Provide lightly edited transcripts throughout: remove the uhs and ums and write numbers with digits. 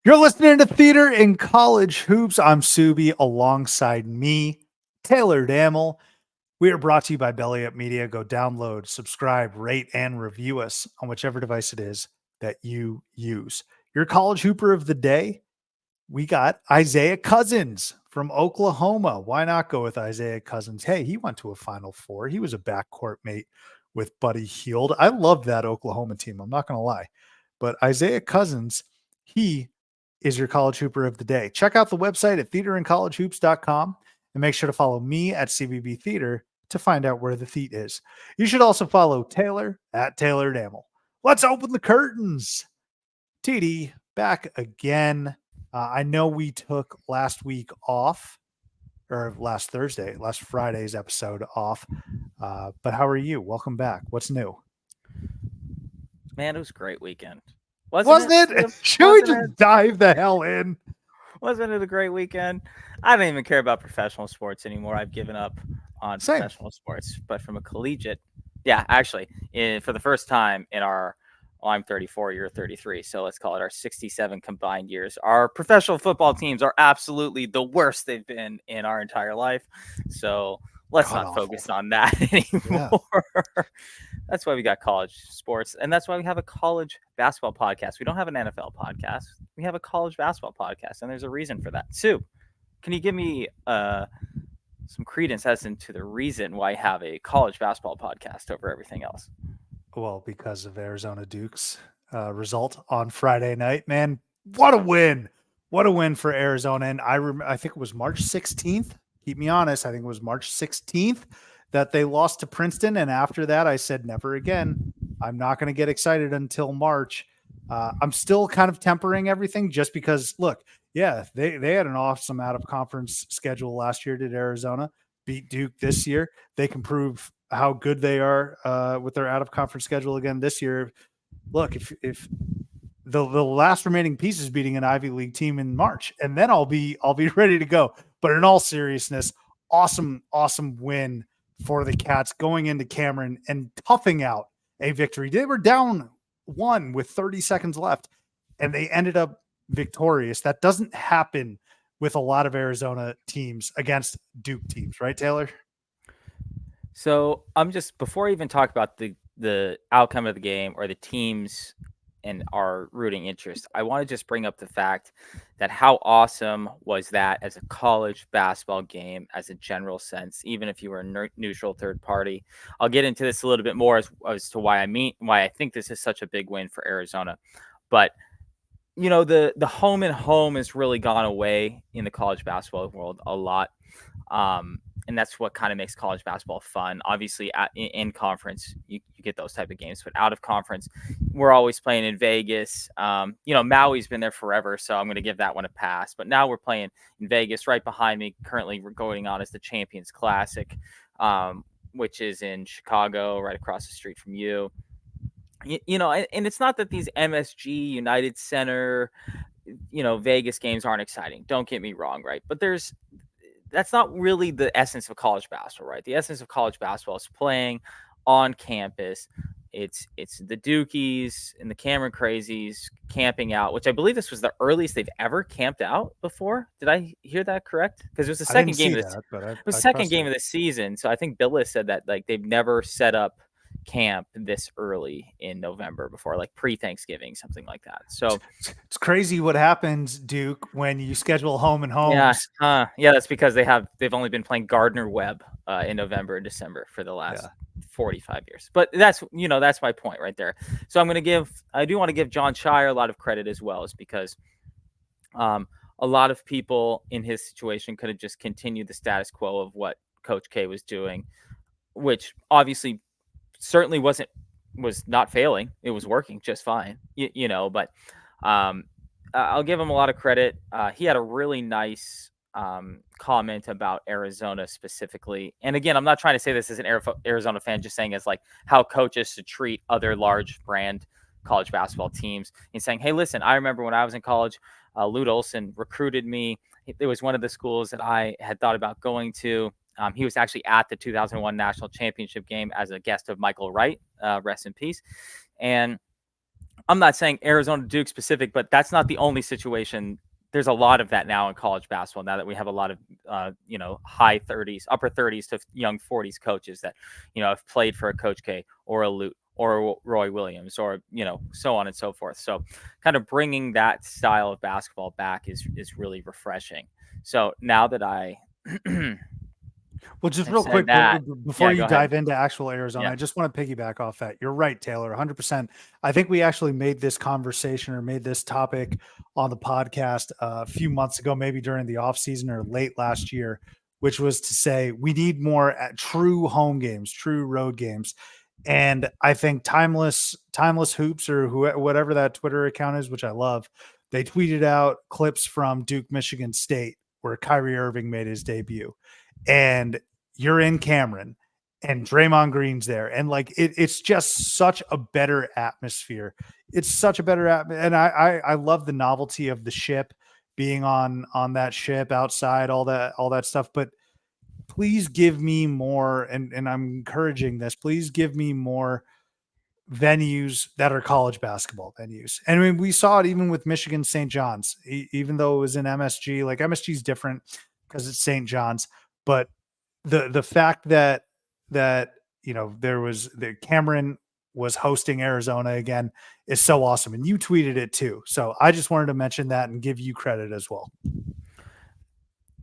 You're listening to Theater in College Hoops. I'm Subi. Alongside me, Taylor Dammel. We are brought to you by Belly Up Media. Go download, subscribe, rate, and review us on whichever device it is that you use. Your college hooper of the day, we got Isaiah Cousins from Oklahoma. Why not go with Isaiah Cousins? Hey, he went to a Final Four. He was a backcourt mate with Buddy Hield. I love that Oklahoma team. I'm not going to lie. But Isaiah Cousins, he is your college hooper of the day. Check out the website at theaterincollegehoops.com and make sure to follow me at CBB Theater to find out where the theat is. You should also follow Taylor at Taylor Dammel. Let's open the curtains. TD back again. I know we took last week off, or last Friday's episode off. But how are you? Welcome back. What's new? Man, it was a great weekend. Wasn't it? Should we just dive the hell in? Wasn't it a great weekend? I don't even care about professional sports anymore. I've given up on professional sports. But from a collegiate, for the first time in our, I'm 34, you're 33, so let's call it our 67 combined years, our professional football teams are absolutely the worst they've been in our entire life. So let's not focus on that anymore. Yeah. That's why we got college sports, and that's why we have a college basketball podcast. We don't have an NFL podcast. We have a college basketball podcast, and there's a reason for that. Sue, can you give me some credence as into the reason why you have a college basketball podcast over everything else? Well, because of Arizona Duke's result on Friday night, man. What a win. What a win for Arizona. And I think it was March 16th. Keep me honest. I think it was March 16th that they lost to Princeton. And after that, I said, never again. I'm not going to get excited until March. I'm still kind of tempering everything just because, look, yeah, they had an awesome out-of-conference schedule last year, did Arizona. Beat Duke this year. They can prove how good they are with their out-of-conference schedule again this year. Look, if the last remaining piece is beating an Ivy League team in March, and then I'll be ready to go. But in all seriousness, awesome win for the Cats going into Cameron and toughing out a victory. They were down 1 with 30 seconds left, and they ended up victorious. That doesn't happen with a lot of Arizona teams against Duke teams, right, Taylor? So I'm just, before I even talk about the outcome of the game or the teams and our rooting interest, I want to just bring up the fact that how awesome was that as a college basketball game as a general sense, even if you were a neutral third party. I'll get into this a little bit more as to why I think this is such a big win for Arizona. But you know, the home and home has really gone away in the college basketball world a lot. And that's what kind of makes college basketball fun. Obviously, in conference, you get those type of games, but out of conference, we're always playing in Vegas. Maui's been there forever, so I'm going to give that one a pass. But now we're playing in Vegas. Right behind me, currently we're going on is the Champions Classic, which is in Chicago, right across the street from you. And it's not that these MSG, United Center, Vegas games aren't exciting. Don't get me wrong, right? But that's not really the essence of college basketball, right? The essence of college basketball is playing on campus. It's the Dukies and the Cameron Crazies camping out, which I believe this was the earliest they've ever camped out before. Did I hear that correct? Because it was the second game of the season. So I think Billis said that like they've never set up camp this early in November before, like pre-Thanksgiving, something like that. So it's crazy what happens, Duke, when you schedule home and homes. Yeah, that's because they've only been playing Gardner Webb in November and December for the last 45 years. But that's my point right there. So I do want to give John Shire a lot of credit as well, is because a lot of people in his situation could have just continued the status quo of what Coach K was doing, which obviously certainly was not failing. It was working just fine, but I'll give him a lot of credit. He had a really nice comment about Arizona specifically. And again, I'm not trying to say this as an Arizona fan, just saying as like how coaches should treat other large brand college basketball teams. He's saying, hey, listen, I remember when I was in college, Lute Olson recruited me. It was one of the schools that I had thought about going to. He was actually at the 2001 national championship game as a guest of Michael Wright, rest in peace. And I'm not saying Arizona Duke specific, but that's not the only situation. There's a lot of that now in college basketball. Now that we have a lot of high 30s, upper 30s to young 40s coaches that have played for a Coach K or a Lute or a Roy Williams or so on and so forth. So kind of bringing that style of basketball back is really refreshing. So now that I Well, just have real said quick that, before yeah, you go ahead. dive into actual Arizona, Yeah. I just want to piggyback off that. You're right, Taylor, 100%. I think we actually made this conversation or made this topic on the podcast a few months ago, maybe during the off season or late last year, which was to say we need more true home games, true road games. And I think timeless hoops or whatever that Twitter account is, which I love, they tweeted out clips from Duke, Michigan State, where Kyrie Irving made his debut. And you're in Cameron and Draymond Green's there. And like it's just such a better atmosphere. It's such a better atmosphere. And I love the novelty of the ship being on that ship outside, all that stuff. But please give me more, and I'm encouraging this, please give me more venues that are college basketball venues. And I mean, we saw it even with Michigan St. John's, even though it was in MSG. Like MSG is different because it's St. John's, but the fact that there was the Cameron was hosting Arizona again is so awesome, and you tweeted it too. So I just wanted to mention that and give you credit as well.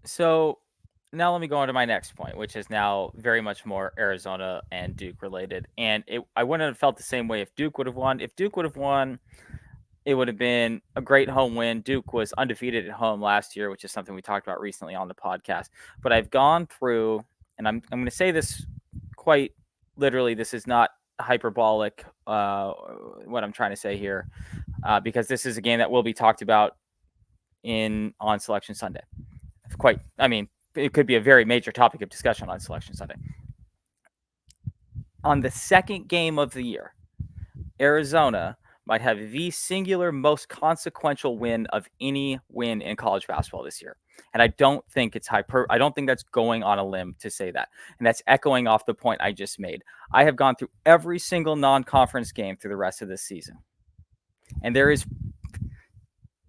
So now let me go on to my next point, which is now very much more Arizona and Duke related. And I wouldn't have felt the same way if Duke would have won. If Duke would have won, it would have been a great home win. Duke was undefeated at home last year, which is something we talked about recently on the podcast. But I've gone through, and I'm going to say this quite literally. This is not hyperbolic. What I'm trying to say here, because this is a game that will be talked about on Selection Sunday. It could be a very major topic of discussion on Selection Sunday. On the second game of the year, Arizona might have the singular most consequential win of any win in college basketball this year. And I don't think it's I don't think that's going on a limb to say that. And that's echoing off the point I just made. I have gone through every single non-conference game through the rest of this season. And there is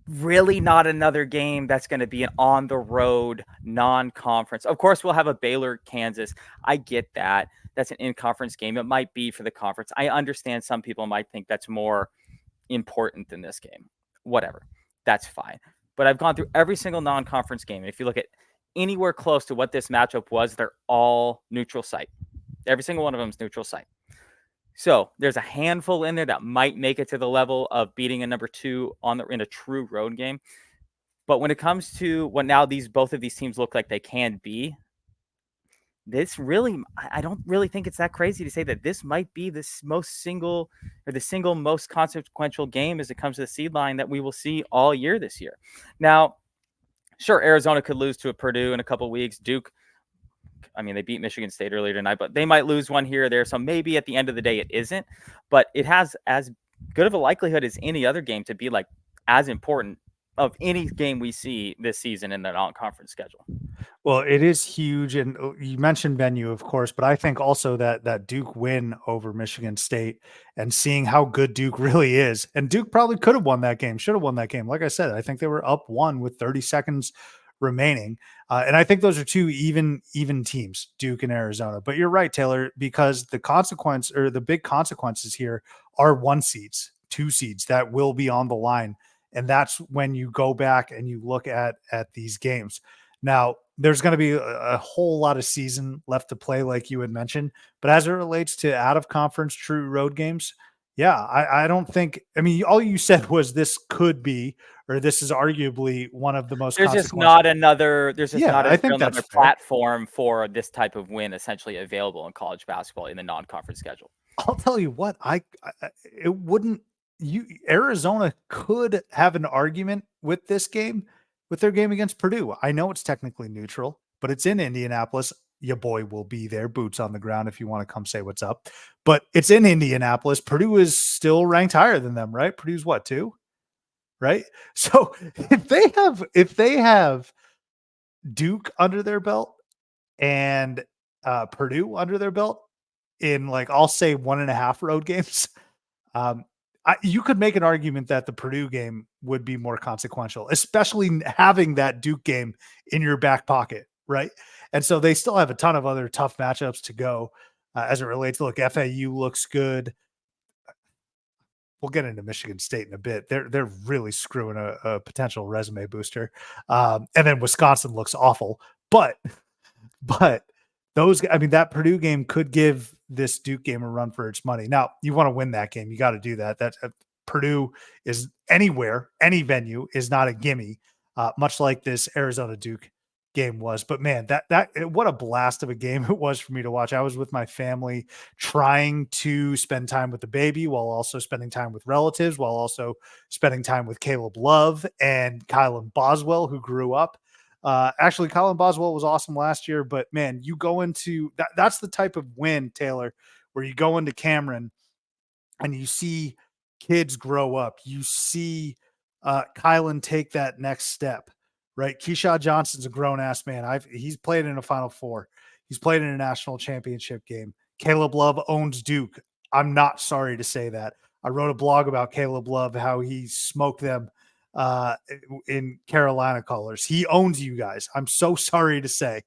really not another game that's going to be an on the road non-conference. Of course, we'll have a Baylor Kansas. I get that. That's an in-conference game. It might be for the conference. I understand some people might think that's more important than this game. Whatever. That's fine. But I've gone through every single non-conference game. And if you look at anywhere close to what this matchup was, they're all neutral site. Every single one of them is neutral site. So there's a handful in there that might make it to the level of beating a number two in a true road game. But when it comes to what now both of these teams look like they can be, I don't really think it's that crazy to say that this might be the single most consequential game as it comes to the seed line that we will see all year this year. Now, sure, Arizona could lose to a Purdue in a couple weeks. Duke, they beat Michigan State earlier tonight, but they might lose one here or there. So maybe at the end of the day, it isn't. But it has as good of a likelihood as any other game to be like as important of any game we see this season in the non-conference schedule. Well, it is huge, and you mentioned venue, of course, but I think also that Duke win over Michigan State and seeing how good Duke really is, and Duke probably could have won that game, should have won that game. Like I said, I think they were up one with 30 seconds remaining, and I think those are two even teams, Duke and Arizona. But you're right, Taylor, because the big consequences here are 1 seeds, 2 seeds that will be on the line, and that's when you go back and you look at these games. Now, there's going to be a whole lot of season left to play, like you had mentioned. But as it relates to out of conference true road games, yeah, I don't think, all you said was this could be, or this is arguably one of the most There's just consequential. not another I think that's fair. platform for this type of win essentially available in college basketball in the non-conference schedule. I'll tell you what, it wouldn't, Arizona could have an argument with this game, with their game against Purdue. I know it's technically neutral, but it's in Indianapolis. Your boy will be there, boots on the ground, if you want to come say what's up. But it's in Indianapolis. Purdue is still ranked higher than them, right? Purdue's what, 2? Right? So if they have Duke under their belt and Purdue under their belt in, like, I'll say 1.5 road games, You could make an argument that the Purdue game would be more consequential, especially having that Duke game in your back pocket, right? And so they still have a ton of other tough matchups to go as it relates. Look, FAU looks good. We'll get into Michigan State in a bit. They're really screwing a potential resume booster, and then Wisconsin looks awful. But those, I mean, that Purdue game could give this Duke game a run for its money. Now, you want to win that game, you got to do that. That Purdue is anywhere, any venue is not a gimme, much like this Arizona Duke game was. But man, what a blast of a game it was for me to watch. I was with my family trying to spend time with the baby while also spending time with relatives, while also spending time with Caleb Love and Kylan Boswell, who grew up. Actually, Colin Boswell was awesome last year, but man, you go into that's the type of win, Taylor, where you go into Cameron and you see kids grow up. You see Kylan take that next step, right? Keyshawn Johnson's a grown ass man. He's played in a Final Four. He's played in a national championship game. Caleb Love owns Duke. I'm not sorry to say that. I wrote a blog about Caleb Love, how he smoked them in Carolina colors. He owns you guys. I'm so sorry to say.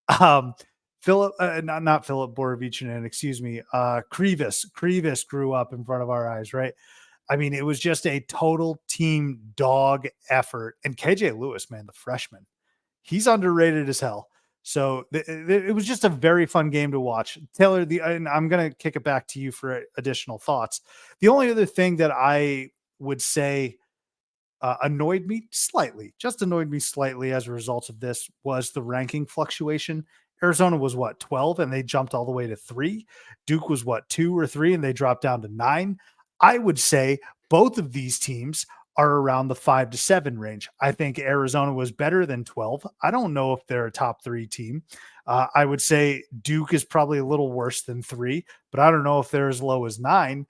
Philip, not Philip Borovichinen, excuse me. Krivas grew up in front of our eyes, right? I mean, it was just a total team dog effort. And KJ Lewis, man, the freshman, he's underrated as hell. So it was just a very fun game to watch. Taylor, and I'm going to kick it back to you for additional thoughts. The only other thing that I would say annoyed me slightly as a result of this was the ranking fluctuation. Arizona was what, 12, and they jumped all the way to 3. Duke was what, 2 or 3, and they dropped down to 9. I would say both of these teams are around the 5 to 7 range. I think Arizona was better than 12. I don't know if they're a top 3 team. I would say Duke is probably a little worse than 3, but I don't know if they're as low as 9.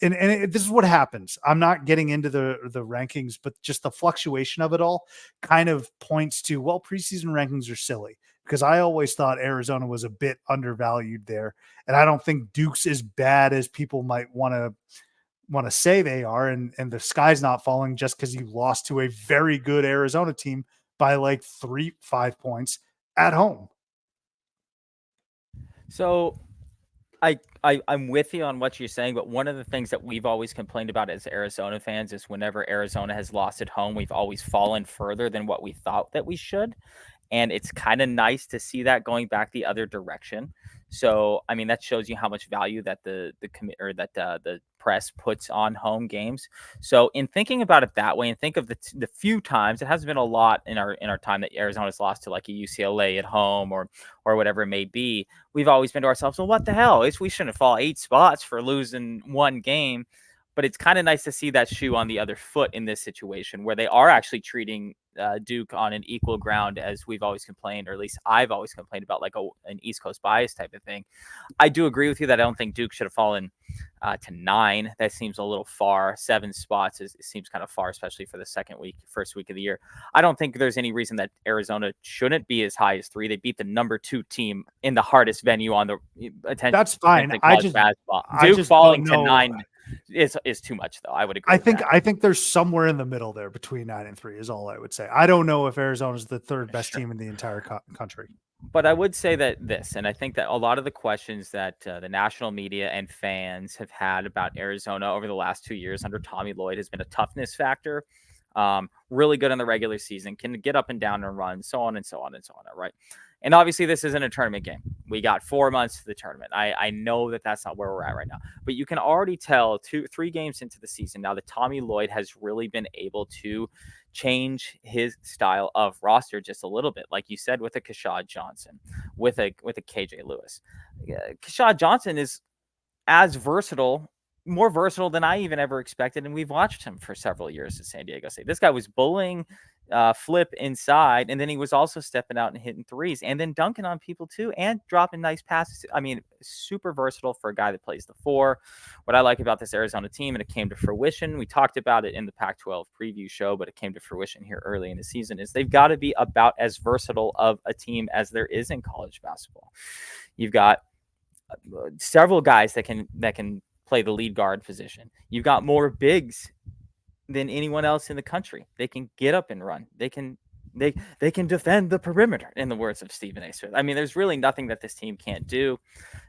This is what happens. I'm not getting into the rankings, but just the fluctuation of it all kind of points to, well, preseason rankings are silly, because I always thought Arizona was a bit undervalued there. And I don't think Duke's as bad as people might want to say they are. And the sky's not falling just because you lost to a very good Arizona team by like 5 points at home. So I'm with you on what you're saying, but one of the things that we've always complained about as Arizona fans is whenever Arizona has lost at home, we've always fallen further than what we thought that we should. And it's kind of nice to see that going back the other direction. So, I mean, that shows you how much value that the press puts on home games. So, in thinking about it that way, and think of the few times, it hasn't been a lot in our time that Arizona's lost to like a UCLA at home or whatever it may be. We've always been to ourselves, well, what the hell? We shouldn't fall 8 spots for losing one game. But it's kind of nice to see that shoe on the other foot in this situation where they are actually treating Duke on an equal ground, as we've always complained, or at least I've always complained about, like an East Coast bias type of thing. I do agree with you that I don't think Duke should have fallen to 9. That seems a little far. 7 spots seems kind of far, especially for the first week of the year. I don't think there's any reason that Arizona shouldn't be as high as 3. They beat the number 2 team in the hardest venue on the attention. That's fine. Basketball. Duke falling to 9 is too much, though. I would agree. I think there's somewhere in the middle there between 9 and 3 is all I would say. I don't know if Arizona is the third best team in the entire country. But I would say that and I think that a lot of the questions that the national media and fans have had about Arizona over the last 2 years under Tommy Lloyd has been a toughness factor. Really good in the regular season, can get up and down and run, so on and so on and so on. Right. And obviously, this isn't a tournament game. We got 4 months to the tournament. I know that that's not where we're at right now. But you can already tell 3 games into the season now that Tommy Lloyd has really been able to change his style of roster just a little bit. Like you said, with a Keshad Johnson, with a KJ Lewis. Keshad Johnson is as versatile, more versatile than I even ever expected. And we've watched him for several years at San Diego State. This guy was bullying Flip inside, and then he was also stepping out and hitting threes and then dunking on people too and dropping nice passes. I mean, super versatile for a guy that plays the 4. What I like about this Arizona team, and it came to fruition, we talked about it in the Pac-12 preview show, but it came to fruition here early in the season, is they've got to be about as versatile of a team as there is in college basketball. You've got several guys that can play the lead guard position. You've got more bigs than anyone else in the country. They can get up and run. They can defend the perimeter, in the words of Stephen A. Smith. I mean, there's really nothing that this team can't do,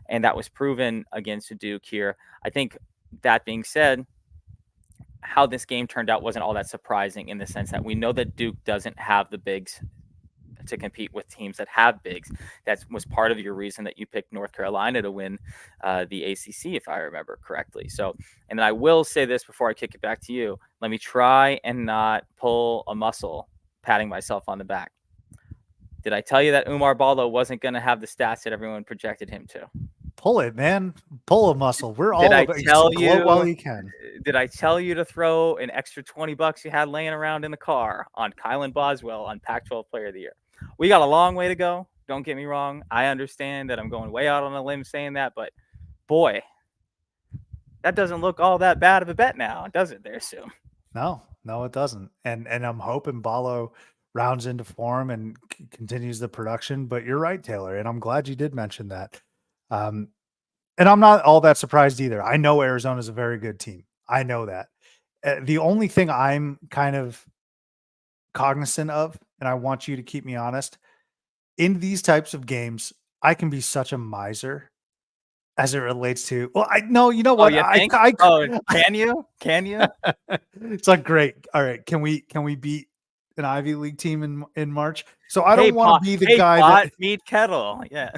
and that was proven against Duke here. I think, that being said, how this game turned out wasn't all that surprising, in the sense that we know that Duke doesn't have the bigs to compete with teams that have bigs. That was part of your reason that you picked North Carolina to win the ACC, if I remember correctly. So, and then I will say this before I kick it back to you. Let me try and not pull a muscle, patting myself on the back. Did I tell you that Umar Ballo wasn't going to have the stats that everyone projected him to? Pull it, man. Pull a muscle. We're all Did I about tell gloat while you? you can. Did I tell you to throw an extra $20 you had laying around in the car on Kylan Boswell on Pac-12 Player of the Year? We got a long way to go. Don't get me wrong. I understand that I'm going way out on a limb saying that, but boy, that doesn't look all that bad of a bet now, does it there, Sue? No, it doesn't. And I'm hoping Ballo rounds into form and continues the production. But you're right, Taylor, and I'm glad you did mention that. And I'm not all that surprised either. I know Arizona is a very good team. I know that. The only thing I'm kind of cognizant of, and I want you to keep me honest, in these types of games, I can be such a miser as it relates to, well, I know, you know Oh, what? you think? Can you? Can you? It's like, great. All right. Can we beat an Ivy League team in March? So I Hey, don't want to be the guy pot, that meet kettle. Yeah.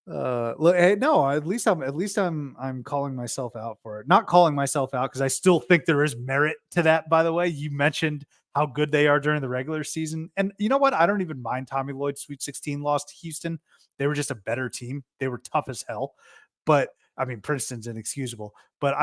look, hey, no, at least I'm calling myself out for it. Not calling myself out, because I still think there is merit to that. By the way, you mentioned how good they are during the regular season. And you know what? I don't even mind Tommy Lloyd's Sweet 16 loss to Houston. They were just a better team. They were tough as hell. But I mean, Princeton's inexcusable. But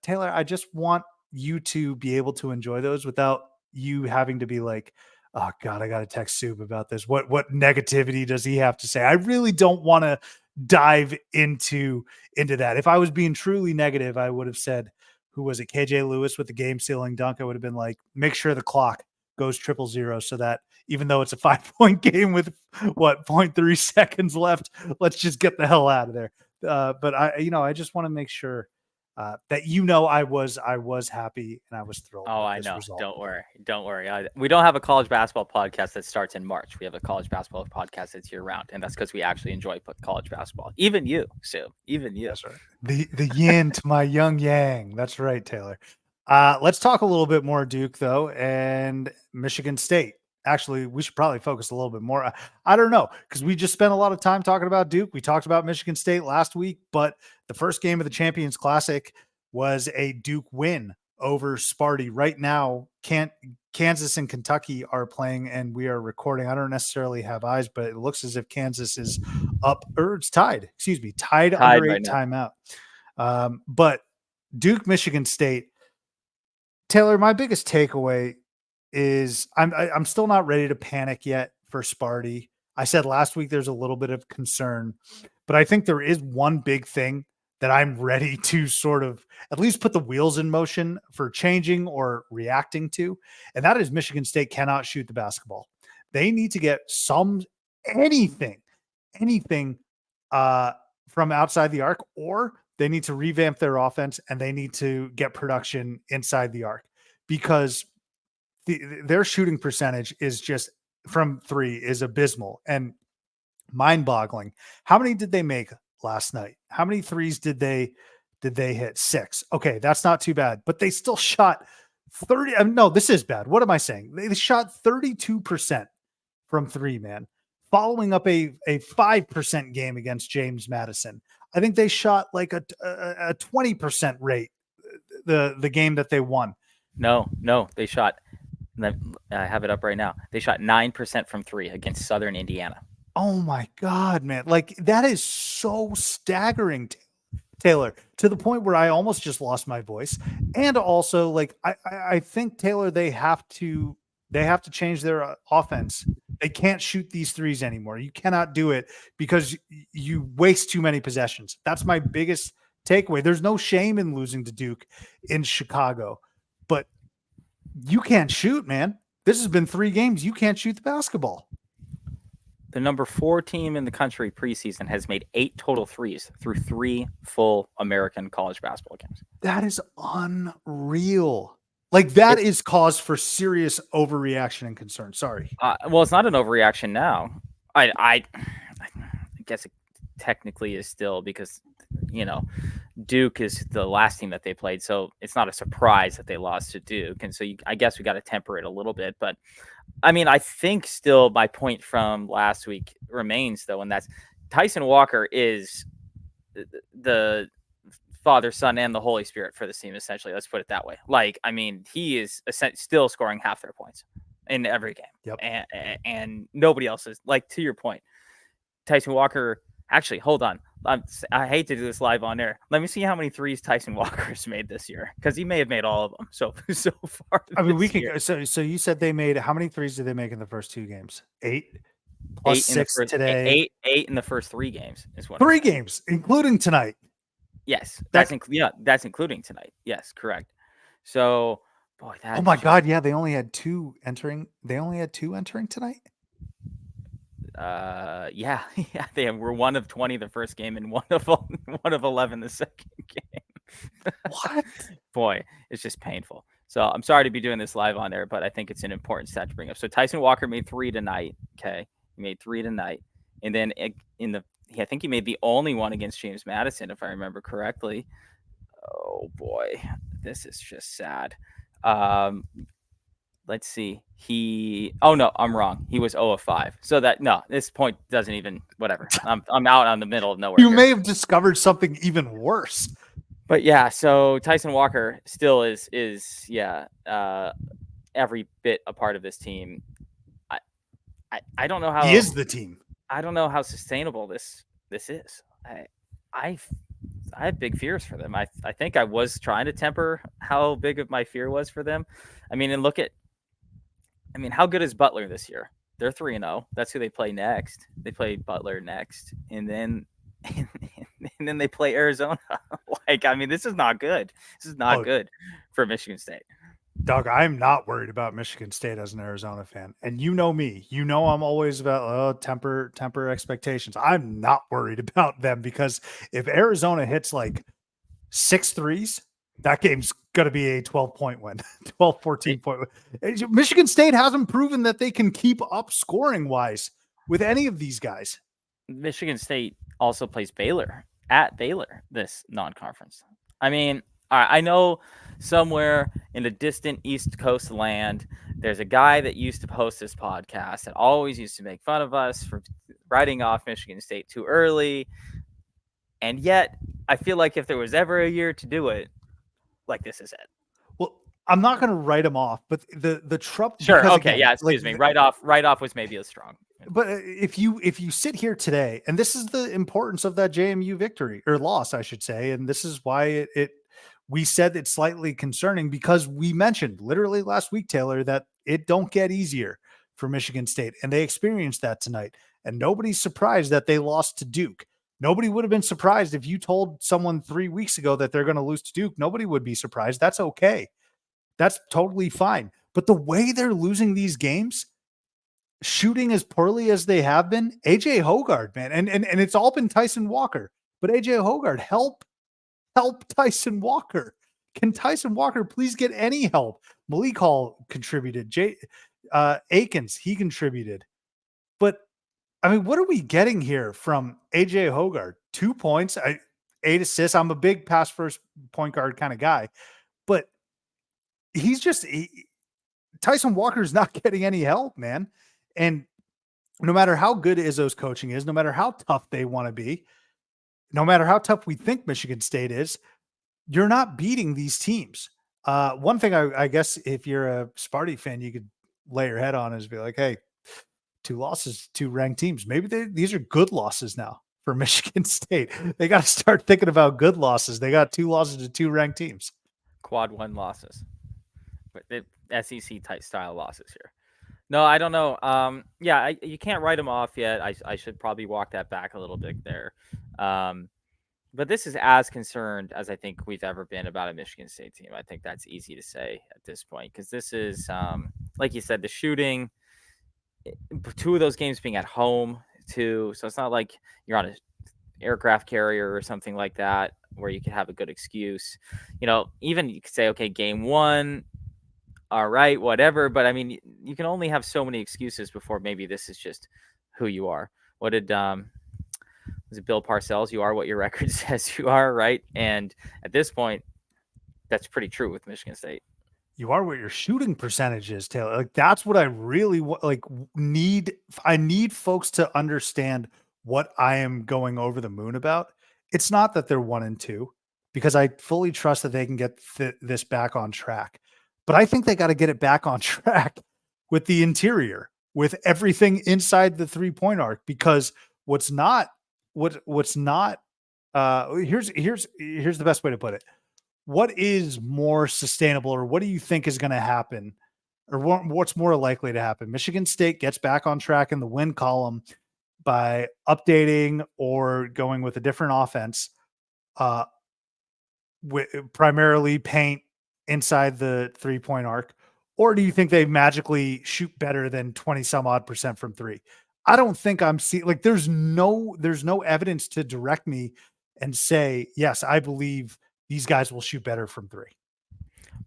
Taylor, I just want you to be able to enjoy those without you having to be like, oh God, I got to text Soup about this. What negativity does he have to say? I really don't want to dive into that. If I was being truly negative, I would have said, who was it? KJ Lewis with the game sealing dunk. I would have been like, make sure the clock goes 000, so that even though it's a 5-point game with 0.3 seconds left, let's just get the hell out of there. But I just want to make sure that I was happy and I was thrilled. Oh, with I this know. result. Don't worry. We don't have a college basketball podcast that starts in March. We have a college basketball podcast that's year round, and that's because we actually enjoy college basketball. Even you, Sue. Even you. That's right. The yin to my young yang. That's right, Taylor. Let's talk a little bit more Duke, though, and Michigan State. Actually, we should probably focus a little bit more. I don't know, because we just spent a lot of time talking about Duke. We talked about Michigan State last week, but the first game of the Champions Classic was a Duke win over Sparty. Right now, Kansas and Kentucky are playing, and we are recording. I don't necessarily have eyes, but it looks as if Kansas is up, or it's tied. Excuse me, tied under right 8 now. timeout. But Duke, Michigan State. Taylor, my biggest takeaway is I'm still not ready to panic yet for Sparty. I said last week there's a little bit of concern, but I think there is one big thing that I'm ready to sort of at least put the wheels in motion for changing or reacting to, and that is Michigan State cannot shoot the basketball. They need to get anything from outside the arc, or they need to revamp their offense and they need to get production inside the arc, because their shooting percentage is just from 3 is abysmal and mind-boggling. How many did they make last night? How many threes did they hit? 6. Okay, that's not too bad, but they still shot 30. No, this is bad. What am I saying? They shot 32% from 3, man, following up a 5% game against James Madison. I think they shot like a 20% rate the game that they won. No, they shot. I have it up right now. They shot 9% from 3 against Southern Indiana. Oh my God, man. Like, that is so staggering, Taylor, to the point where I almost just lost my voice. And also, like, I think, Taylor, they have to change their offense. They can't shoot these threes anymore. You cannot do it because you waste too many possessions. That's my biggest takeaway. There's no shame in losing to Duke in Chicago, but you can't shoot, man. This has been 3 games. You can't shoot the basketball. the number 4 team in the country preseason has made 8 total threes through 3 full American college basketball games. That is unreal. Like, that It's is cause for serious overreaction and concern. Sorry. well, it's not an overreaction now. I guess it technically is still, because Duke is the last team that they played, so it's not a surprise that they lost to Duke, and so I guess we got to temper it a little bit. But I mean, I think still my point from last week remains, though, and that's Tyson Walker is the Father, Son, and the Holy Spirit for this team, essentially. Let's put it that way. Like, I mean, he is still scoring half their points in every game. Yep. And nobody else is. Like, to your point, Tyson Walker, actually, hold on. I hate to do this live on air. Let me see how many threes Tyson Walker's made this year, because he may have made all of them so far. I mean, we can. So you said they made, how many threes did they make in the first 2 games? 8 plus 8 in the 6 first, today. Eight in the first 3 games is what. 3 games, including tonight. Yes, that's including tonight. Yes, correct. So, boy, that. Oh my God, yeah, they only had 2 entering. They only had 2 entering tonight. Yeah, they were 1 of 20 the first game and 1 of 11 the second game. What? Boy, it's just painful. So I'm sorry to be doing this live on there, but I think it's an important stat to bring up. So Tyson Walker made 3 tonight. Okay, he made 3 tonight, and then I think he made the only one against James Madison, if I remember correctly. Oh boy, this is just sad. Let's see. Oh no, I'm wrong. He was 0 of 5. So this point doesn't even, whatever. I'm out on the middle of nowhere. You may have discovered something even worse. But yeah, so Tyson Walker still is every bit a part of this team. I don't know how he is the team. I don't know how sustainable this is. I have big fears for them. I think I was trying to temper how big of my fear was for them. I mean, how good is Butler this year? They're 3-0. That's who they play next. They play Butler next, and then they play Arizona. This is not good. This is not good for Michigan State. Doug, I'm not worried about Michigan State as an Arizona fan. And you know me. You know I'm always about temper expectations. I'm not worried about them, because if Arizona hits like 6 threes, that game's going to be a 12-point win, 12, 14-point win. Michigan State hasn't proven that they can keep up scoring-wise with any of these guys. Michigan State also plays Baylor at Baylor this non-conference. I mean, I know somewhere in the distant East Coast land, there's a guy that used to host this podcast that always used to make fun of us for writing off Michigan State too early. And yet, I feel like if there was ever a year to do it, like, this is it. Well, I'm not going to write them off, but the trouble. Sure. Okay. Again, yeah. Excuse me. Write off was maybe a strong. But if you sit here today, and this is the importance of that JMU victory or loss, I should say, and this is why we said it's slightly concerning, because we mentioned literally last week, Taylor, that it don't get easier for Michigan State, and they experienced that tonight. And nobody's surprised that they lost to Duke. Nobody would have been surprised if you told someone 3 weeks ago that they're going to lose to Duke. Nobody would be surprised. That's okay. That's totally fine. But the way they're losing these games, shooting as poorly as they have been, AJ Hoggard, man, and it's all been Tyson Walker. But AJ Hoggard, help Tyson Walker. Can Tyson Walker please get any help? Malik Hall contributed. Akins, he contributed. But I mean, what are we getting here from AJ Hoggard? 2 points, 8 assists. I'm a big pass first point guard kind of guy, but Tyson Walker's not getting any help, man. And no matter how good Izzo's coaching is, no matter how tough they want to be, no matter how tough we think Michigan State is, you're not beating these teams. One thing I guess if you're a Sparty fan, you could lay your head on is be like, hey, 2 losses, 2 ranked teams. Maybe these are good losses now for Michigan State. They got to start thinking about good losses. They got 2 losses to 2 ranked teams. Quad 1 losses. The SEC type style losses here. No, I don't know. You can't write them off yet. I should probably walk that back a little bit there. But this is as concerned as I think we've ever been about a Michigan State team. I think that's easy to say at this point, because this is, like you said, the shooting. two of those games being at home too. So it's not like you're on an aircraft carrier or something like that where you could have a good excuse. Even you could say, okay, game one, all right, whatever. But I mean, you can only have so many excuses before maybe this is just who you are. What did was it Bill Parcells? You are what your record says you are, right? And at this point, that's pretty true with Michigan State. You are what your shooting percentage is, Taylor. Like that's what I really need. I need folks to understand what I am going over the moon about. It's not that they're 1-2 because I fully trust that they can get this back on track. But I think they got to get it back on track with the interior, with everything inside the 3-point arc. Because what's not, what's not. Here's the best way to put it. What is more sustainable, or what do you think is going to happen, or what's more likely to happen? Michigan State gets back on track in the win column by updating or going with a different offense, primarily paint inside the 3-point arc, or do you think they magically shoot better than 20 some odd percent from three? I don't think I'm seeing there's no evidence to direct me and say, yes, I believe these guys will shoot better from three.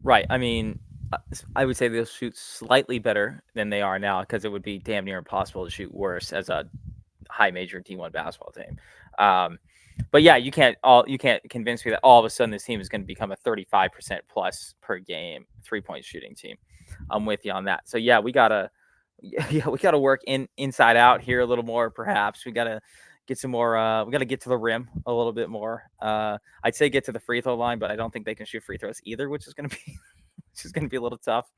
Right. I mean, I would say they'll shoot slightly better than they are now because it would be damn near impossible to shoot worse as a high major D1 basketball team. But yeah, you can't convince me that all of a sudden this team is going to become a 35% plus per game 3-point shooting team. I'm with you on that. So yeah, we gotta work inside out here a little more. Perhaps we gotta get some more. We gotta get to the rim a little bit more. I'd say get to the free throw line, but I don't think they can shoot free throws either, which is gonna be a little tough.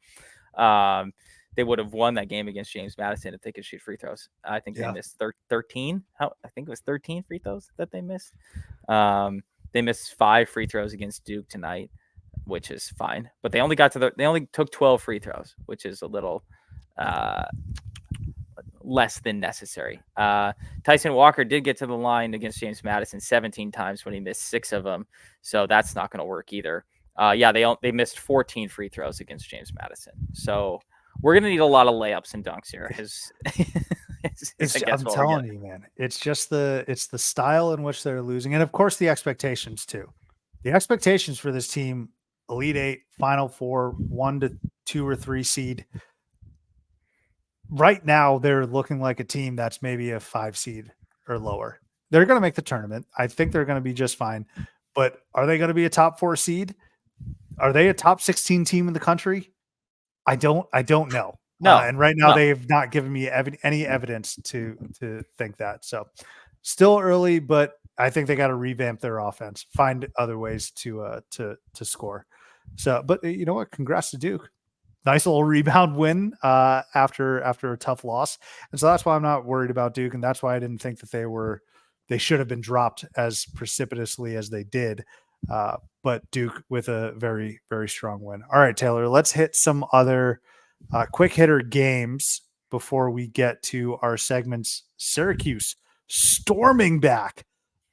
They would have won that game against James Madison if they could shoot free throws. I think they missed 13. I think it was 13 free throws that they missed. They missed 5 free throws against Duke tonight, which is fine. But they only took 12 free throws, which is a little less than necessary. Tyson Walker did get to the line against James Madison 17 times when he missed 6 of them. So that's not going to work either. They missed 14 free throws against James Madison. So we're going to need a lot of layups and dunks here. I'm telling you, man, it's just the style in which they're losing. And of course the expectations too. The expectations for this team, Elite Eight, Final Four, 1 to 2 or 3 seed. Right now, they're looking like a team that's maybe a 5 seed or lower. They're going to make the tournament. I think they're going to be just fine. But are they going to be a top 4 seed? Are they a top 16 team in the country? I don't know. No. And right now they have not given me any evidence to think that. So still early, but I think they got to revamp their offense, find other ways to score. So, but you know what? Congrats to Duke. Nice little rebound win after a tough loss. And so that's why I'm not worried about Duke. And that's why I didn't think that they should have been dropped as precipitously as they did. But Duke with a very, very strong win. All right, Taylor, let's hit some other quick hitter games before we get to our segments. Syracuse storming back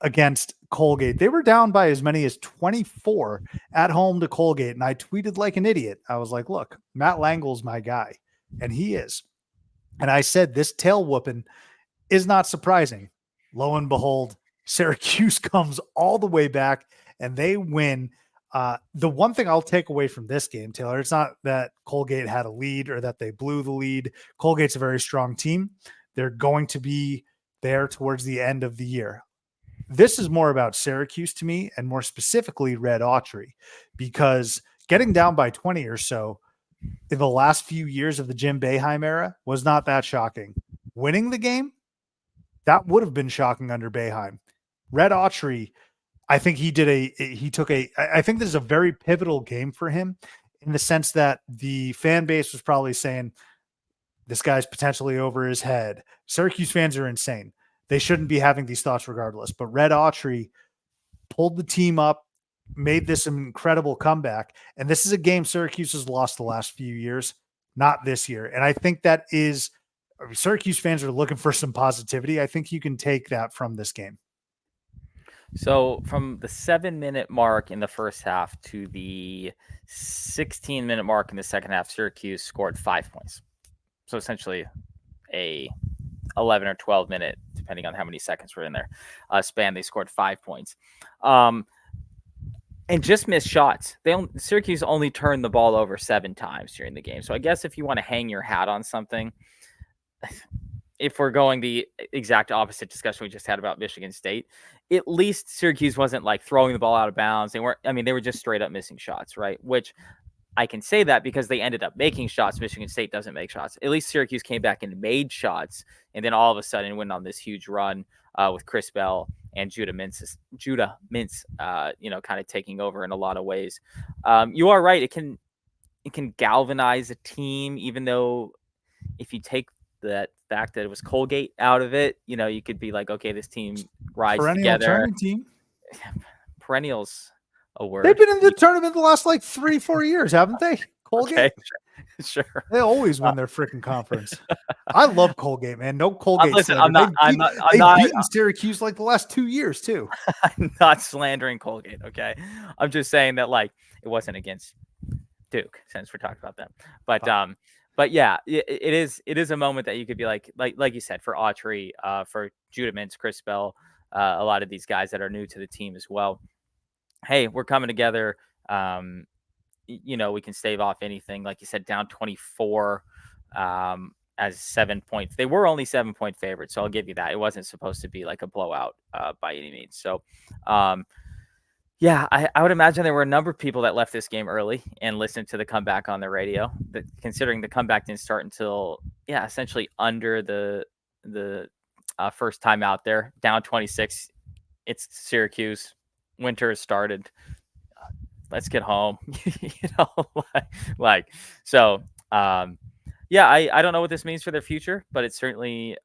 against Colgate. They were down by as many as 24 at home to Colgate. And I tweeted like an idiot. I was like, look, Matt Langle's my guy. And he is. And I said, this tail whooping is not surprising. Lo and behold, Syracuse comes all the way back and they win. The one thing I'll take away from this game, Taylor, it's not that Colgate had a lead or that they blew the lead. Colgate's a very strong team. They're going to be there towards the end of the year. This is more about Syracuse to me, and more specifically Red Autry, because getting down by 20 or so in the last few years of the Jim Boeheim era was not that shocking. Winning the game, that would have been shocking under Boeheim. Red Autry, I think I think this is a very pivotal game for him in the sense that the fan base was probably saying, this guy's potentially over his head. Syracuse fans are insane. They shouldn't be having these thoughts regardless. But Red Autry pulled the team up, made this an incredible comeback. And this is a game Syracuse has lost the last few years, not this year. And I think that is Syracuse fans are looking for some positivity. I think you can take that from this game. So from the 7-minute mark in the first half to the 16-minute mark in the second half, Syracuse scored 5 points. So essentially a 11 or 12 minute, depending on how many seconds were in there, span. They scored 5 points. And just missed shots. Syracuse only turned the ball over 7 times during the game. So I guess if you want to hang your hat on something, if we're going the exact opposite discussion we just had about Michigan State, at least Syracuse wasn't like throwing the ball out of bounds. They were just straight up missing shots, right? Which I can say that because they ended up making shots. Michigan State doesn't make shots. At least Syracuse came back and made shots, and then all of a sudden went on this huge run with Chris Bell and Judah Mintz, kind of taking over in a lot of ways. You are right. It can galvanize a team, even though if you take that fact that it was Colgate out of it, you could be like, okay, this team rides Perennial together. tournament team. Perennial's a word. They've been in the tournament the last like 3-4 years, haven't they? Colgate. Okay, sure. They always win their freaking conference. I love Colgate, man. No Colgate. Listen, slander. I'm They've not beaten Syracuse like the last 2 years too. I'm not slandering Colgate, okay? I'm just saying that like it wasn't against Duke, since we're talking about them. But yeah, it is a moment that you could be like you said, for Autry, for Judah Mintz, Chris Bell, a lot of these guys that are new to the team as well. Hey, we're coming together. We can stave off anything. Like you said, down 24 as 7 points. They were only 7-point favorites, so I'll give you that. It wasn't supposed to be like a blowout by any means. So, yeah, I would imagine there were a number of people that left this game early and listened to the comeback on the radio. Considering the comeback didn't start until, essentially under the first time out there, down 26. It's Syracuse. Winter has started. Let's get home. So. I don't know what this means for their future, but it certainly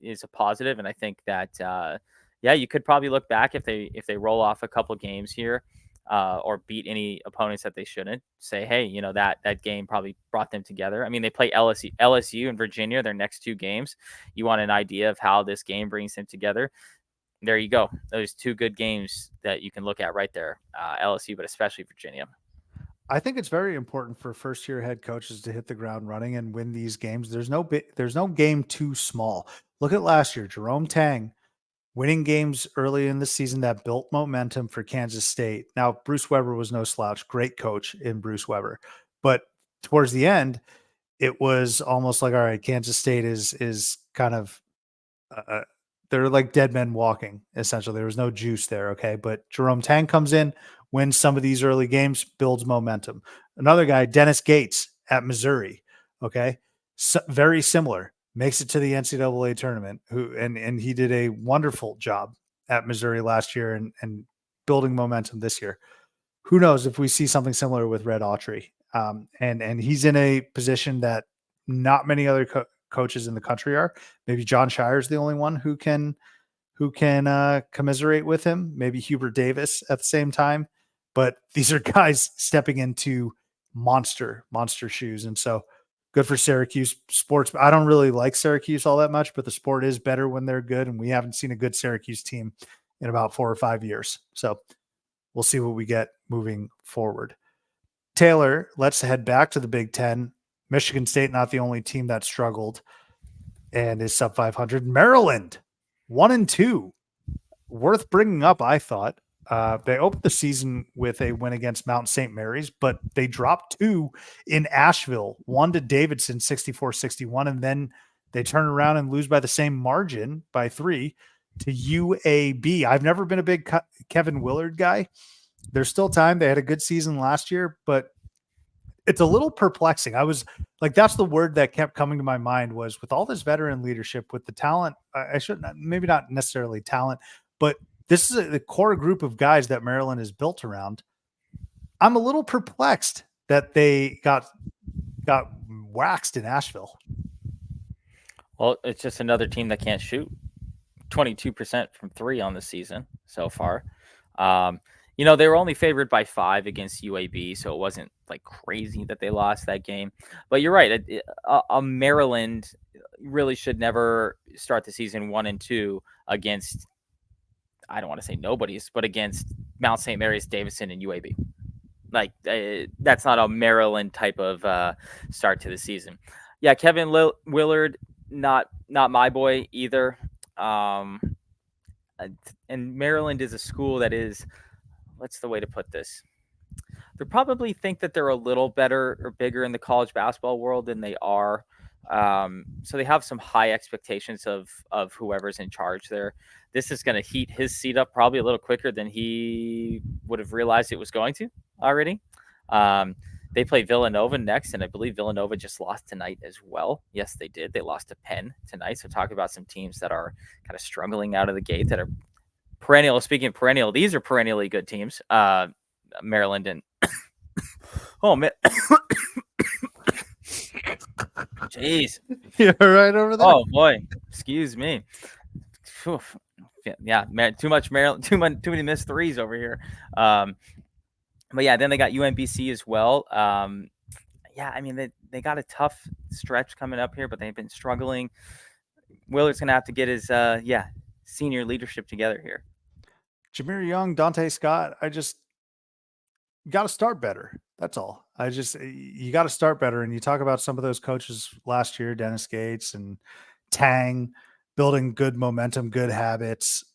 is a positive, and I think that. You could probably look back if they roll off a couple games here, or beat any opponents that they shouldn't. Say, hey, that game probably brought them together. I mean, they play LSU and Virginia their next 2 games. You want an idea of how this game brings them together? There you go. Those 2 good games that you can look at right there. LSU, but especially Virginia. I think it's very important for first-year head coaches to hit the ground running and win these games. There's no game too small. Look at last year, Jerome Tang winning games early in the season that built momentum for Kansas State. Now, Bruce Weber was no slouch, great coach in Bruce Weber, but towards the end, it was almost like, all right, Kansas State is kind of they're like dead men walking. Essentially, there was no juice there. Okay, but Jerome Tang comes in, wins some of these early games, builds momentum. Another guy, Dennis Gates at Missouri. Okay, very similar. Makes it to the NCAA tournament. And he did a wonderful job at Missouri last year and building momentum this year. Who knows if we see something similar with Red Autry? And he's in a position that not many other coaches in the country are. Maybe John Shire's the only one who can commiserate with him. Maybe Hubert Davis at the same time. But these are guys stepping into monster shoes. And so good for Syracuse sports. I don't really like Syracuse all that much, but the sport is better when they're good. And we haven't seen a good Syracuse team in about 4 or 5 years. So we'll see what we get moving forward. Taylor, let's head back to the Big Ten. Michigan State, not the only team that struggled and is sub 500. Maryland, 1-2. Worth bringing up, I thought. They opened the season with a win against Mount St. Mary's, but they dropped 2 in Asheville, 1 to Davidson, 64-61, and then they turn around and lose by the same margin, by 3, to UAB. I've never been a big Kevin Willard guy. There's still time. They had a good season last year, but it's a little perplexing. I was like, that's the word that kept coming to my mind was with all this veteran leadership, with the talent. I shouldn't, maybe not necessarily talent, but this is the core group of guys that Maryland is built around. I'm a little perplexed that they got waxed in Asheville. Well, it's just another team that can't shoot. 22% from 3 on the season so far. They were only favored by 5 against UAB, so it wasn't like crazy that they lost that game. But you're right. Maryland really should never start the season 1-2 against, I don't want to say nobody's, but against Mount St. Mary's, Davidson, and UAB. Like that's not a Maryland type of start to the season. Yeah, Willard, not my boy either. Um, and Maryland is a school that is, what's the way to put this? They probably think that they're a little better or bigger in the college basketball world than they are. So they have some high expectations of whoever's in charge there. This is going to heat his seat up probably a little quicker than he would have realized it was going to already. Um, they play Villanova next, and I believe Villanova just lost tonight as well. Yes, they did. They lost to Penn tonight. So talk about some teams that are kind of struggling out of the gate that are perennial. Speaking of perennial, these are perennially good teams. Maryland and oh man, jeez. You're right over there. Oh boy, excuse me. Oof. Yeah, too much Maryland, too many missed threes over here. But yeah, then they got UMBC as well. Yeah, I mean they got a tough stretch coming up here, but they've been struggling. Willard's gonna have to get his senior leadership together here. Jameer Young, Dante Scott, got to start better. That's all. You got to start better. And you talk about some of those coaches last year, Dennis Gates and Tang, building good momentum, good habits.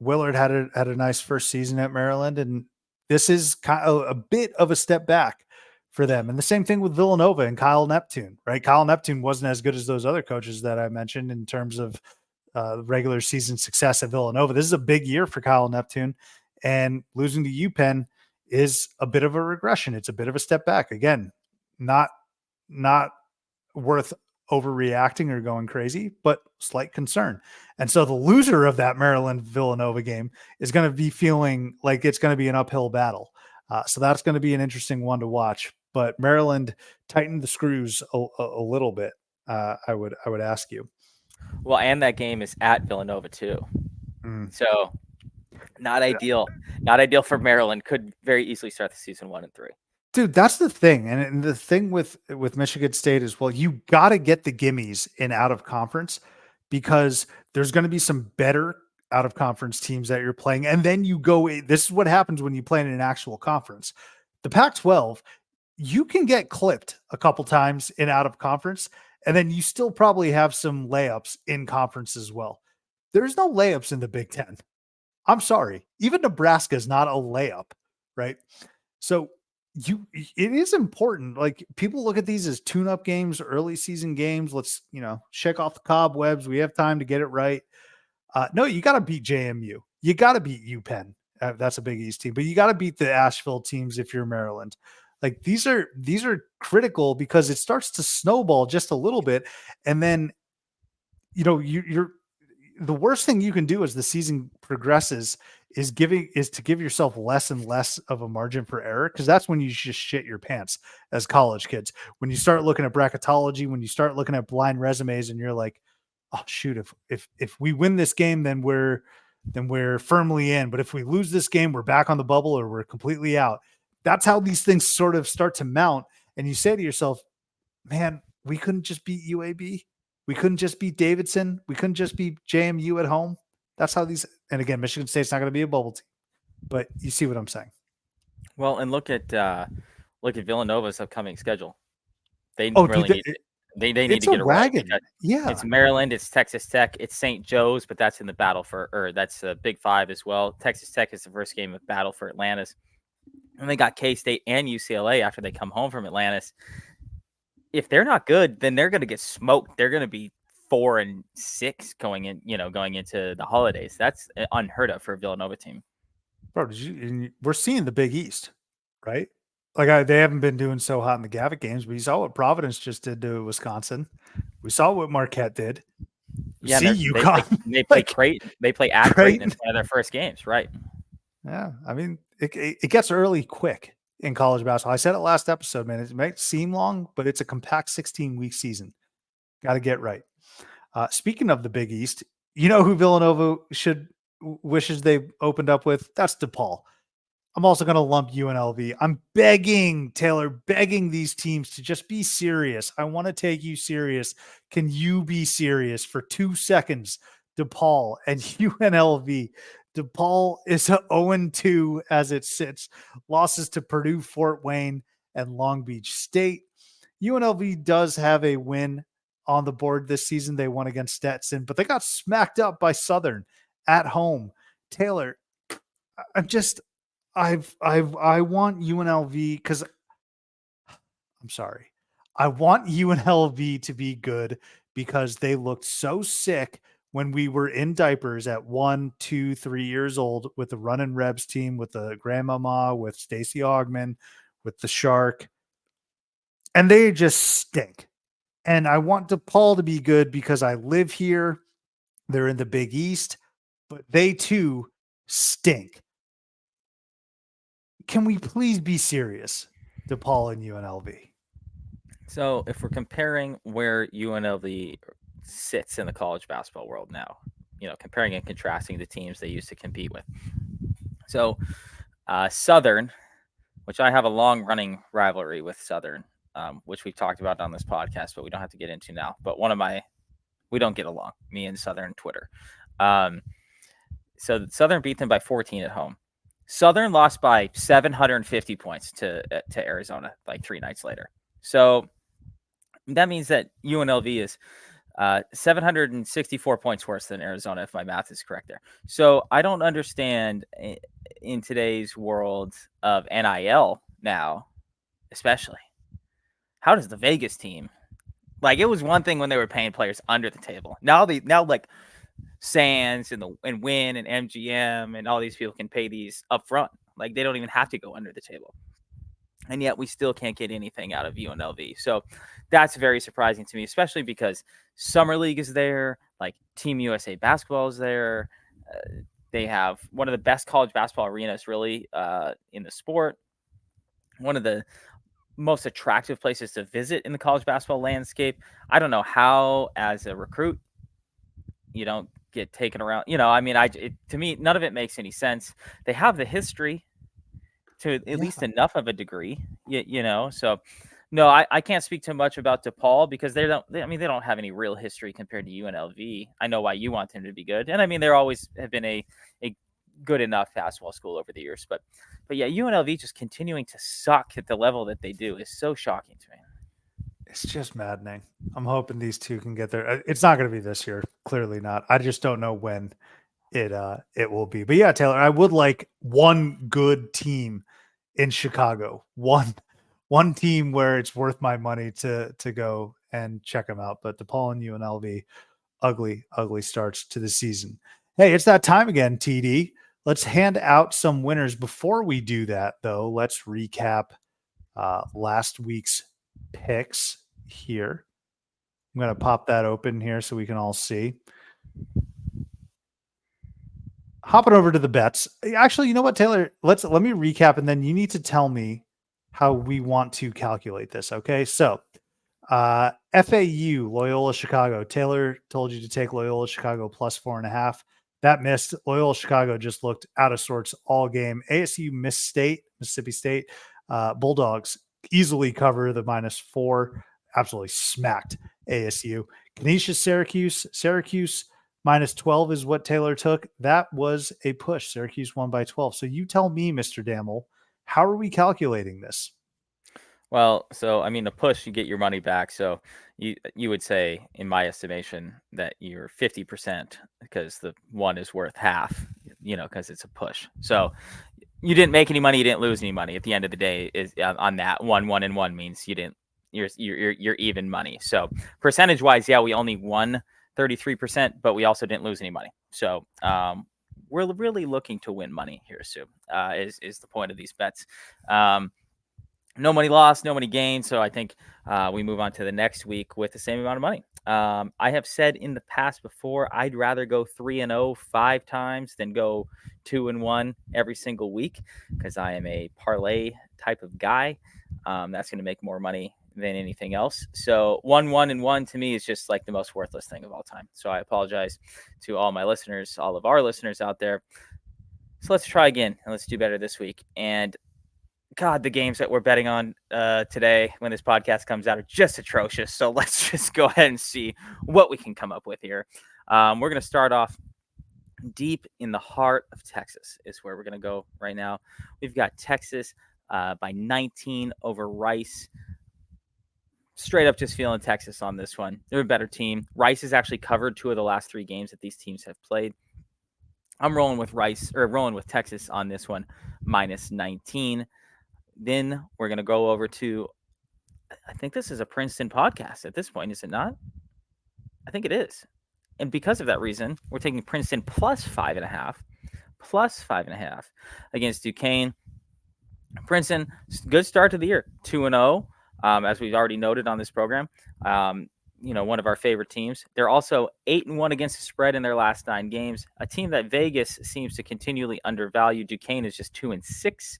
Willard had a nice first season at Maryland, and this is kind of a bit of a step back for them. And the same thing with Villanova and Kyle Neptune, right? Kyle Neptune wasn't as good as those other coaches that I mentioned in terms of regular season success at Villanova. This is a big year for Kyle Neptune, and losing to UPenn is a bit of a regression. It's a bit of a step back. Again, not worth overreacting or going crazy, but slight concern. And so the loser of that Maryland Villanova game is going to be feeling like it's going to be an uphill battle. So that's going to be an interesting one to watch. But Maryland tightened the screws a little bit. I would ask you. Well, and that game is at Villanova too. So not ideal. Not ideal for Maryland. Could very easily start the season 1-3. Dude, that's the thing. And the thing with Michigan State is, well, you got to get the gimmies in out of conference, because there's going to be some better out of conference teams that you're playing. And then you go, this is what happens when you play in an actual conference. The Pac-12, you can get clipped a couple times in out of conference, and then you still probably have some layups in conference as well. There's no layups in the Big Ten. I'm sorry. Even Nebraska is not a layup, right? So it is important. Like, people look at these as tune-up games, early season games. Let's, shake off the cobwebs. We have time to get it right. No, you got to beat JMU. You got to beat UPenn. That's a Big East team, but you got to beat the Asheville teams if you're Maryland. Like, these are critical, because it starts to snowball just a little bit. And then, you're the worst thing you can do as the season progresses is to give yourself less and less of a margin for error, because that's when you just shit your pants as college kids. When you start looking at bracketology, when you start looking at blind resumes, and you're like, oh shoot, if we win this game, then we're firmly in. But if we lose this game, we're back on the bubble, or we're completely out. That's how these things sort of start to mount. And you say to yourself, man, we couldn't just beat UAB. We couldn't just beat Davidson. We couldn't just beat JMU at home. That's how these, and again, Michigan State's not going to be a bubble team, but you see what I'm saying. Well, and look at Villanova's upcoming schedule. They really need they need to get it wagon. Right. Yeah, it's Maryland, it's Texas Tech, it's St. Joe's, but that's in the battle that's a Big Five as well. Texas Tech is the first game of battle for Atlantis, and they got K-State and UCLA after they come home from Atlantis. If they're not good, then they're going to get smoked. They're going to be 4-6 going into the holidays. That's unheard of for a Villanova team. Bro, we're seeing the Big East, right? Like, they haven't been doing so hot in the Gavitt games, but you saw what Providence just did to Wisconsin. We saw what Marquette did. Yeah, see UConn. They play Creighton. They play at Creighton in one of their first games, right? Yeah, I mean, it gets early quick in college basketball. I said it last episode, man. It might seem long, but it's a compact 16-week season. Got to get right. Speaking of the Big East, you know who Villanova wishes they opened up with? That's DePaul. I'm also going to lump UNLV. I'm begging these teams to just be serious. I want to take you serious. Can you be serious for 2 seconds? DePaul and UNLV. DePaul is 0-2 as it sits. Losses to Purdue, Fort Wayne, and Long Beach State. UNLV does have a win on the board this season. They won against Stetson, but they got smacked up by Southern at home. Taylor, I'm just I want UNLV because I'm sorry. I want UNLV to be good because they looked so sick when we were in diapers at 1, 2, 3 years old with the Runnin' Rebs team, with the Grandmama, with Stacy Augman, with the Shark, and they just stink. And I want DePaul to be good because I live here. They're in the Big East, but they too stink. Can we please be serious, DePaul and UNLV? So if we're comparing where UNLV sits in the college basketball world now, comparing and contrasting the teams they used to compete with. So Southern, which I have a long running rivalry with Southern, which we've talked about on this podcast, but we don't have to get into now. But we don't get along, me and Southern Twitter. So Southern beat them by 14 at home. Southern lost by 750 points to Arizona like 3 nights later. So that means that UNLV is 764 points worse than Arizona, if my math is correct there. So I don't understand in today's world of NIL now, especially, how does the Vegas team, like, it was one thing when they were paying players under the table. Now like Sands and Win and MGM and all these people can pay these up front. Like, they don't even have to go under the table. And yet we still can't get anything out of UNLV. So that's very surprising to me, especially because Summer League is there, like Team USA basketball is there. They have one of the best college basketball arenas, really, in the sport. One of the most attractive places to visit in the college basketball landscape. I don't know how, as a recruit, you don't get taken around. To me, none of it makes any sense. They have the history to at least enough of a degree, so no, I can't speak too much about DePaul because they don't have any real history compared to UNLV. I know why you want them to be good, and they always have been a good enough basketball school over the years, but yeah, UNLV just continuing to suck at the level that they do is so shocking to me. It's just maddening. I'm hoping these two can get there. It's not going to be this year, clearly not. I just don't know when it will be. But yeah, Taylor, I would like one good team in Chicago. One team where it's worth my money to go and check them out. But DePaul and UNLV, ugly starts to the season. Hey, it's that time again, TD. Let's hand out some winners. Before we do that, though, let's recap last week's picks here. I'm going to pop that open here so we can all see. Hopping over to the bets. Actually, you know what, Taylor? Let me recap, and then you need to tell me how we want to calculate this. Okay, so FAU Loyola Chicago. Taylor told you to take Loyola Chicago plus 4.5. That missed. Loyola Chicago just looked out of sorts all game. ASU Mississippi State. Bulldogs easily cover the -4. Absolutely smacked ASU. Canisius Syracuse -12 is what Taylor took. That was a push. Syracuse won by 12. So you tell me, Mr. Dammel, how are we calculating this? Well, so a push, you get your money back. So you would say, in my estimation, that you're 50% because the one is worth half, because it's a push. So you didn't make any money, you didn't lose any money. At the end of the day, is on that 1 and 1 means you didn't. You're even money. So percentage wise, yeah, we only won 33%, but we also didn't lose any money. So we're really looking to win money here, Sue. Is the point of these bets. No money lost, no money gained. So I think we move on to the next week with the same amount of money. I have said in the past before, I'd rather go 3-0 5 times than go 2-1 every single week because I am a parlay type of guy. That's going to make more money than anything else. So 1-1 to me is just like the most worthless thing of all time. So I apologize to all my listeners, all of our listeners out there. So let's try again and let's do better this week. And God, the games that we're betting on today when this podcast comes out are just atrocious. So let's just go ahead and see what we can come up with here. We're going to start off deep in the heart of Texas is where we're going to go right now. We've got Texas by 19 over Rice. straight up just feeling Texas on this one. They're a better team. Rice has actually covered 2 of the last 3 games that these teams have played. I'm rolling with Texas on this one, minus 19. Then we're going to go over to, I think this is a Princeton podcast at this point, is it not? I think it is. And because of that reason, we're taking Princeton plus 5.5 against Duquesne. Princeton, good start to the year, 2-0, as we've already noted on this program. One of our favorite teams. They're also 8-1 against the spread in their last 9 games. A team that Vegas seems to continually undervalue. Duquesne is just 2-6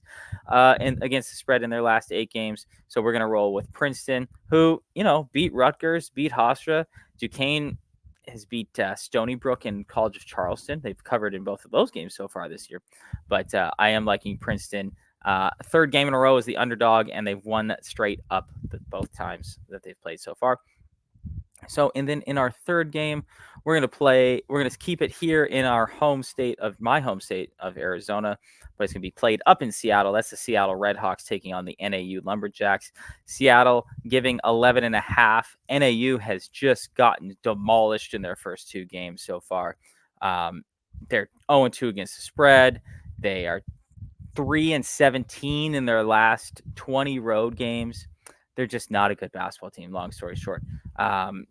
against the spread in their last 8 games. So we're going to roll with Princeton, who beat Rutgers, beat Hofstra. Duquesne has beat Stony Brook and College of Charleston. They've covered in both of those games so far this year. But I am liking Princeton. 3rd game in a row as the underdog, and they've won straight up both times that they've played so far. So, and then in our 3rd game, we're going to keep it here in my home state of Arizona, but it's going to be played up in Seattle. That's the Seattle Redhawks taking on the NAU Lumberjacks. Seattle giving 11.5. NAU has just gotten demolished in their first 2 games so far. They're 0-2 against the spread. They are 3-17 in their last 20 road games. They're just not a good basketball team, long story short.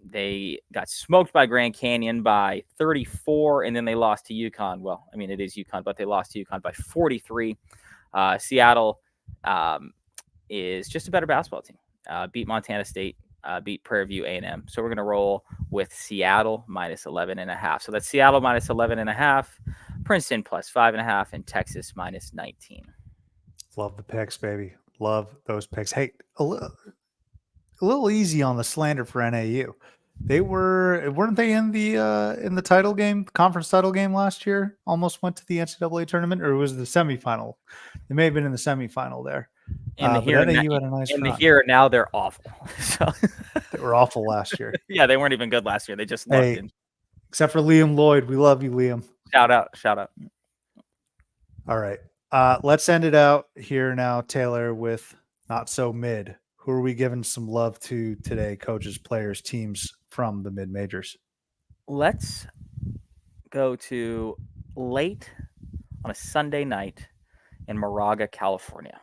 They got smoked by Grand Canyon by 34, and then they lost to UConn. Well, I mean, it is UConn, but they lost to UConn by 43. Seattle is just a better basketball team. Beat Montana State, beat Prairie View A&M. So we're going to roll with Seattle minus 11.5. So that's Seattle minus 11.5, Princeton plus 5.5, and Texas minus 19. Love the picks, baby. Love those picks. Hey, a little easy on the slander for NAU. Weren't they in the title game, conference title game last year? Almost went to the NCAA tournament, or was it the semifinal? They may have been in the semifinal there. In the here and now, they're awful. So they were awful last year. Yeah, they weren't even good last year. They just looked in. Except for Liam Lloyd. We love you, Liam. Shout out. All right. Let's end it out here now, Taylor, with not so mid. Who are we giving some love to today? Coaches, players, teams from the mid-majors. Let's go to late on a Sunday night in Moraga, California.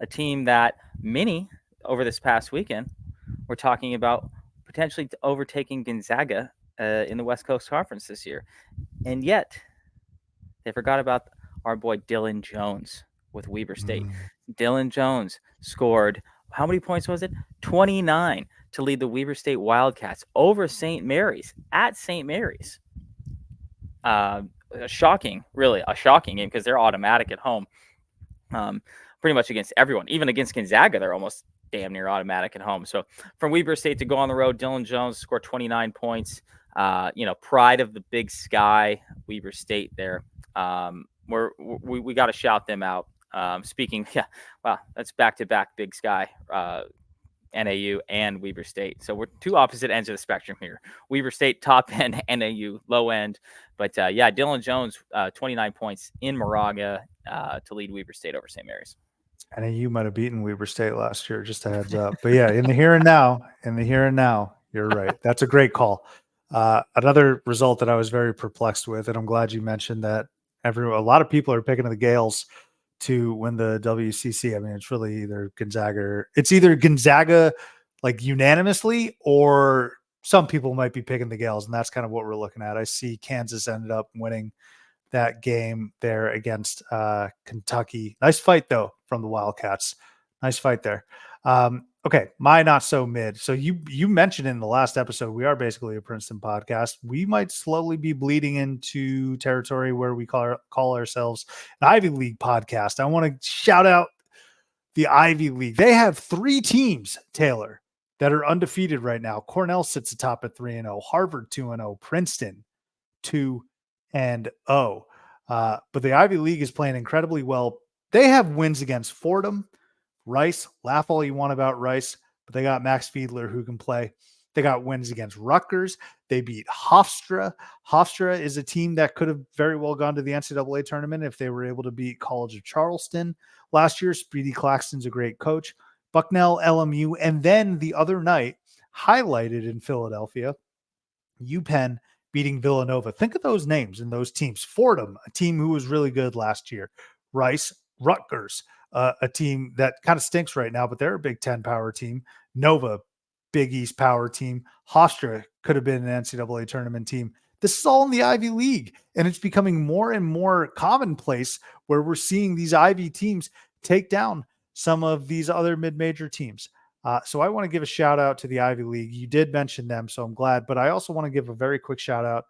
A team that many over this past weekend were talking about potentially overtaking Gonzaga in the West Coast Conference this year. And yet they forgot about our boy Dylan Jones with Weber State. Dylan Jones scored, how many points was it? 29 to lead the Weber State Wildcats over St. Mary's at St. Mary's. A shocking game because they're automatic at home. Pretty much against everyone, even against Gonzaga, they're almost damn near automatic at home. So from Weber State to go on the road, Dylan Jones scored 29 points. Pride of the Big Sky, Weber State there. We got to shout them out. That's back-to-back Big Sky, NAU and Weber State. So we're 2 opposite ends of the spectrum here. Weber State top end, NAU low end. But Dylan Jones, 29 points in Moraga to lead Weber State over St. Mary's. NAU might have beaten Weber State last year, just a heads up. But yeah, in the here and now, you're right. That's a great call. Another result that I was very perplexed with, and I'm glad you mentioned that a lot of people are picking the Gales to win the WCC. I mean, it's really either Gonzaga like unanimously, or some people might be picking the Gales, and that's kind of what we're looking at. I see Kansas ended up winning that game there against Kentucky. Nice fight though from the Wildcats. Nice fight there. Okay, my not so mid. So you mentioned in the last episode, we are basically a Princeton podcast. We might slowly be bleeding into territory where we call ourselves an Ivy League podcast. I want to shout out the Ivy League. They have 3 teams, Taylor, that are undefeated right now. Cornell sits atop at 3-0, Harvard 2-0, Princeton 2-0. But the Ivy League is playing incredibly well. They have wins against Fordham, Rice. Laugh all you want about Rice, but they got Max Fiedler who can play. They got wins against Rutgers. They beat Hofstra. Hofstra is a team that could have very well gone to the NCAA tournament if they were able to beat College of Charleston last year. Speedy Claxton's a great coach. Bucknell, LMU, and then the other night, highlighted in Philadelphia, UPenn beating Villanova. Think of those names and those teams. Fordham, a team who was really good last year. Rice, Rutgers, a team that kind of stinks right now, but they're a Big Ten power team. Nova, Big East power team. Hofstra could have been an NCAA tournament team. This is all in the Ivy League, and it's becoming more and more commonplace where we're seeing these Ivy teams take down some of these other mid-major teams. So I want to give a shout out to the Ivy League. You did mention them, so I'm glad. But I also want to give a very quick shout out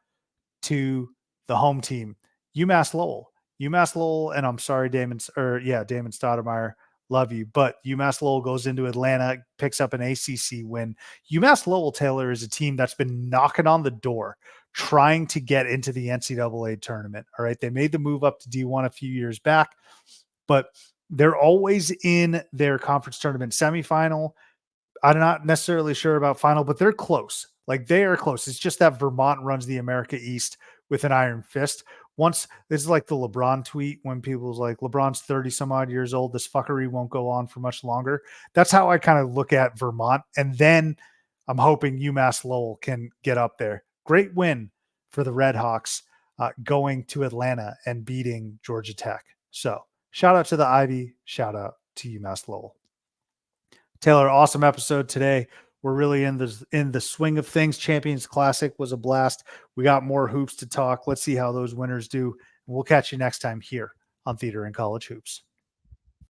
to the home team, UMass Lowell. UMass Lowell, and I'm sorry, Damon Stoudemire, love you. But UMass Lowell goes into Atlanta, picks up an ACC win. UMass Lowell, Taylor, is a team that's been knocking on the door, trying to get into the NCAA tournament. All right. They made the move up to D1 a few years back, but they're always in their conference tournament semifinal. I'm not necessarily sure about final, but they're close. Like they are close. It's just that Vermont runs the America East with an iron fist. Once this is like the LeBron tweet when people's like LeBron's 30 some odd years old. This fuckery won't go on for much longer. That's how I kind of look at Vermont. And then I'm hoping UMass Lowell can get up there. Great win for the Red Hawks going to Atlanta and beating Georgia Tech. So shout out to the Ivy. Shout out to UMass Lowell. Taylor, awesome episode today. We're really in the swing of things. Champions Classic was a blast. We got more hoops to talk. Let's see how those winners do. We'll catch you next time here on Theater and College Hoops.